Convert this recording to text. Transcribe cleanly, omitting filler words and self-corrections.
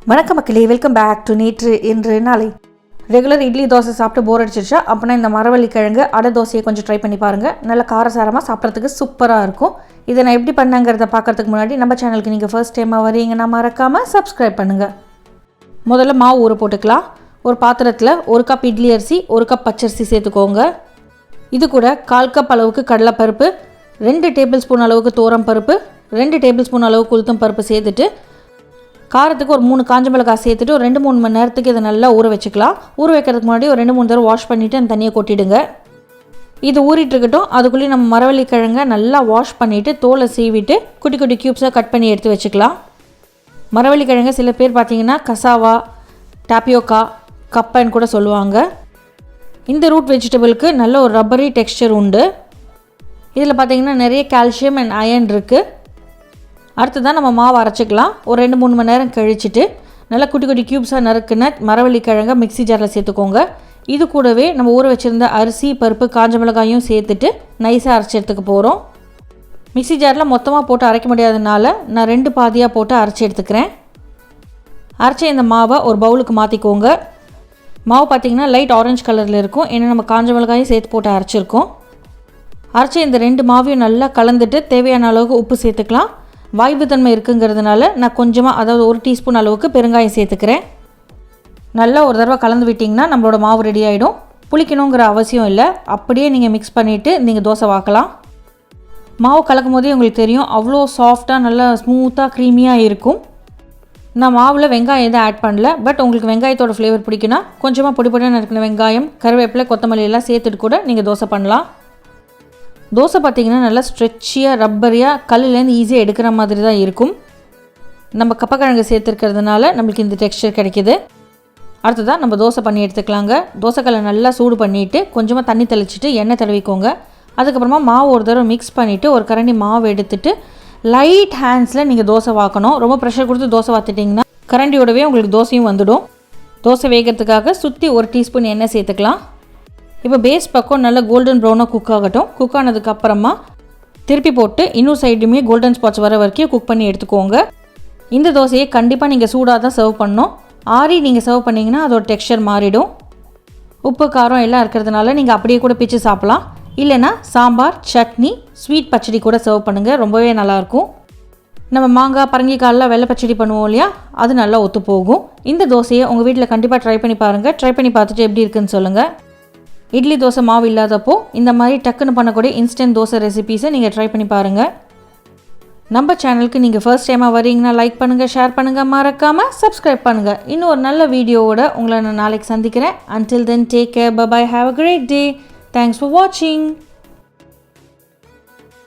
வணக்கம் மக்களே, welcome back to நேற்று இன்று நாளை. ரெகுலர் இட்லி தோசை சாப்பிட்டு போர் அடிச்சிருச்சா அப்படின்னா இந்த மரவள்ளிக்கிழங்கு அடை தோசையை கொஞ்சம் ட்ரை பண்ணி பாருங்கள். நல்ல காரசாரமாக சாப்பிட்றதுக்கு சூப்பராக இருக்கும். இதை நான் எப்படி பண்ணங்கிறத பார்க்குறதுக்கு முன்னாடி நம்ம சேனலுக்கு நீங்கள் ஃபர்ஸ்ட் டைமாக வரீங்கன்னா மறக்காமல் சப்ஸ்கிரைப் பண்ணுங்கள். முதல்ல மாவு ஊற போட்டுக்கலாம். ஒரு பாத்திரத்தில் 1 கப் இட்லி அரிசி, 1 கப் பச்சரிசி சேர்த்துக்கோங்க. இது கூட 1/4 கப் அளவுக்கு கடலைப்பருப்பு, 2 டேபிள் ஸ்பூன் அளவுக்கு தோரம் பருப்பு, 2 டேபிள் ஸ்பூன் அளவுக்கு உளுத்தம் பருப்பு சேர்த்துட்டு காரத்துக்கு ஒரு 3 காஞ்ச மிளகாய் சேர்த்துட்டு ஒரு 2-3 மணி நேரத்துக்கு இதை நல்லா ஊற வச்சுக்கலாம். ஊற வைக்கிறதுக்கு முன்னாடி ஒரு 2-3 தடவை வாஷ் பண்ணிவிட்டு அந்த தண்ணியை கொட்டிடுங்க. இது ஊறிட்டு இருக்கட்டும். அதுக்குள்ளேயே நம்ம மரவள்ளிக்கிழங்கை நல்லா வாஷ் பண்ணிவிட்டு தோலை சீவிட்டு குட்டி குட்டி க்யூப்ஸாக கட் பண்ணி எடுத்து வச்சுக்கலாம். மரவள்ளிக்கிழங்கை சில பேர் பார்த்திங்கன்னா cassava, tapioca, கப்பன்னு கூட சொல்லுவாங்க. இந்த ரூட் வெஜிடபிளுக்கு நல்ல ஒரு ரப்பரி டெக்ஸ்சர் உண்டு. இதில் பார்த்திங்கன்னா நிறைய கால்சியம் அண்ட் அயர்ன் இருக்குது. அடுத்ததான் நம்ம மாவு அரைச்சிக்கலாம். ஒரு 2-3 மணி நேரம் கழிச்சிட்டு நல்லா குட்டி குட்டி க்யூப்ஸாக நறுக்குன மரவள்ளிக்கிழங்கை மிக்ஸி ஜாரில் சேர்த்துக்கோங்க. இது கூடவே நம்ம ஊற வச்சுருந்த அரிசி, பருப்பு, காஞ்ச மிளகாயும் சேர்த்துட்டு நைஸாக அரைச்சி எடுத்துக்க போகிறோம். மிக்ஸி ஜாரில் மொத்தமாக போட்டு அரைக்க முடியாதனால நான் 2 பாதியாக போட்டு அரைச்சி எடுத்துக்கிறேன். அரைச்ச இந்த மாவை ஒரு பவுலுக்கு மாற்றிக்கோங்க. மாவு பார்த்திங்கன்னா லைட் ஆரஞ்சு கலரில் இருக்கும். ஏன்னா நம்ம காஞ்ச மிளகாயும் சேர்த்து போட்டு அரைச்சிருக்கோம். அரைச்ச இந்த 2 மாவையும் நல்லா கலந்துட்டு தேவையான அளவுக்கு உப்பு சேர்த்துக்கலாம். வாய்வுத்தன்மை இருக்குங்கிறதுனால நான் கொஞ்சமாக, அதாவது 1 டீஸ்பூன் அளவுக்கு பெருங்காயம் சேர்த்துக்கிறேன். நல்லா ஒரு தடவை கலந்து விட்டிங்கன்னா நம்மளோட மாவு ரெடி ஆகிடும். புளிக்கணுங்கிற அவசியம் இல்லை. அப்படியே நீங்கள் மிக்ஸ் பண்ணிவிட்டு நீங்கள் தோசை வாக்கலாம். மாவு கலக்கும் போதே உங்களுக்கு தெரியும் அவ்வளோ சாஃப்டாக நல்லா ஸ்மூத்தாக க்ரீமியாக இருக்கும். நான் மாவில் வெங்காயம் எதுவும் ஆட் பண்ணல. பட் உங்களுக்கு வெங்காயத்தோட ஃப்ளேவர் பிடிக்குன்னா கொஞ்சமாக பொடி பொடியாக நறுக்கின வெங்காயம், கருவேப்பிலை, கொத்தமல்லி எல்லாம் சேர்த்துட்டு கூட நீங்கள் தோசை பண்ணலாம். தோசை பார்த்திங்கன்னா நல்லா ஸ்ட்ரெச்சியாக ரப்பரியாக கல்லுலேருந்து ஈஸியாக எடுக்கிற மாதிரி தான் இருக்கும். நம்ம கப்பக்கிழங்கு சேர்த்துருக்கிறதுனால நம்மளுக்கு இந்த டெக்ஸ்சர் கிடைக்கிது. அடுத்ததான் நம்ம தோசை பண்ணி எடுத்துக்கலாங்க. தோசைக்கல்லை நல்லா சூடு பண்ணிவிட்டு கொஞ்சமாக தண்ணி தெளிச்சிட்டு எண்ணெய் தடவிக்கோங்க. அதுக்கப்புறமா மாவு ஒரு தடவை மிக்ஸ் பண்ணிவிட்டு ஒரு கரண்டி மாவு எடுத்துகிட்டு லைட் ஹேண்ட்ஸில் நீங்கள் தோசை வாக்கணும். ரொம்ப ப்ரெஷர் கொடுத்து தோசை வாத்துட்டிங்கன்னா கரண்டியோடவே உங்களுக்கு தோசையும் வந்துடும். தோசை வேகிறதுக்காக சுற்றி 1 டீஸ்பூன் எண்ணெய் சேர்த்துக்கலாம். இப்போ பேஸ் பக்கம் நல்லா கோல்டன் ப்ரௌனாக குக் ஆகட்டும். குக் ஆனதுக்கப்புறமா திருப்பி போட்டு இன்னொரு சைடுமே கோல்டன் ஸ்பாட்ஸ் வர வரைக்கும் குக் பண்ணி எடுத்துக்கோங்க. இந்த தோசையை கண்டிப்பாக நீங்கள் சூடாக தான் சர்வ் பண்ணணும். ஆறி நீங்கள் சர்வ் பண்ணிங்கன்னா அதோட டெக்ஸ்சர் மாறிடும். உப்பு, காரம் எல்லாம் இருக்கிறதுனால நீங்கள் அப்படியே கூட பிச்சு சாப்பிட்லாம். இல்லைனா சாம்பார், சட்னி, ஸ்வீட் பச்சடி கூட சர்வ் பண்ணுங்கள். ரொம்பவே நல்லாயிருக்கும். நம்ம மாங்காய், பரங்கிக்காயெல்லாம் வெள்ளை பச்சடி பண்ணுவோம் இல்லையா, அது நல்லா ஒத்து போகும். இந்த தோசையை உங்கள் வீட்டில் கண்டிப்பாக ட்ரை பண்ணி பாருங்கள். ட்ரை பண்ணி பார்த்துட்டு எப்படி இருக்குன்னு சொல்லுங்கள். இட்லி தோசை மாவு இல்லாதப்போ இந்த மாதிரி டக்குன்னு பண்ணக்கூடிய இன்ஸ்டன்ட் தோசை ரெசிபீஸை நீங்கள் ட்ரை பண்ணி பாருங்கள். நம்ம சேனலுக்கு நீங்கள் ஃபர்ஸ்ட் டைமாக வரீங்கன்னா லைக் பண்ணுங்கள், ஷேர் பண்ணுங்கள், மறக்காமல் சப்ஸ்கிரைப் பண்ணுங்கள். இன்னும் ஒரு நல்ல வீடியோவோட உங்களை நான் நாளைக்கு சந்திக்கிறேன். Until then, take care, bye bye, have a great day. Thanks for watching.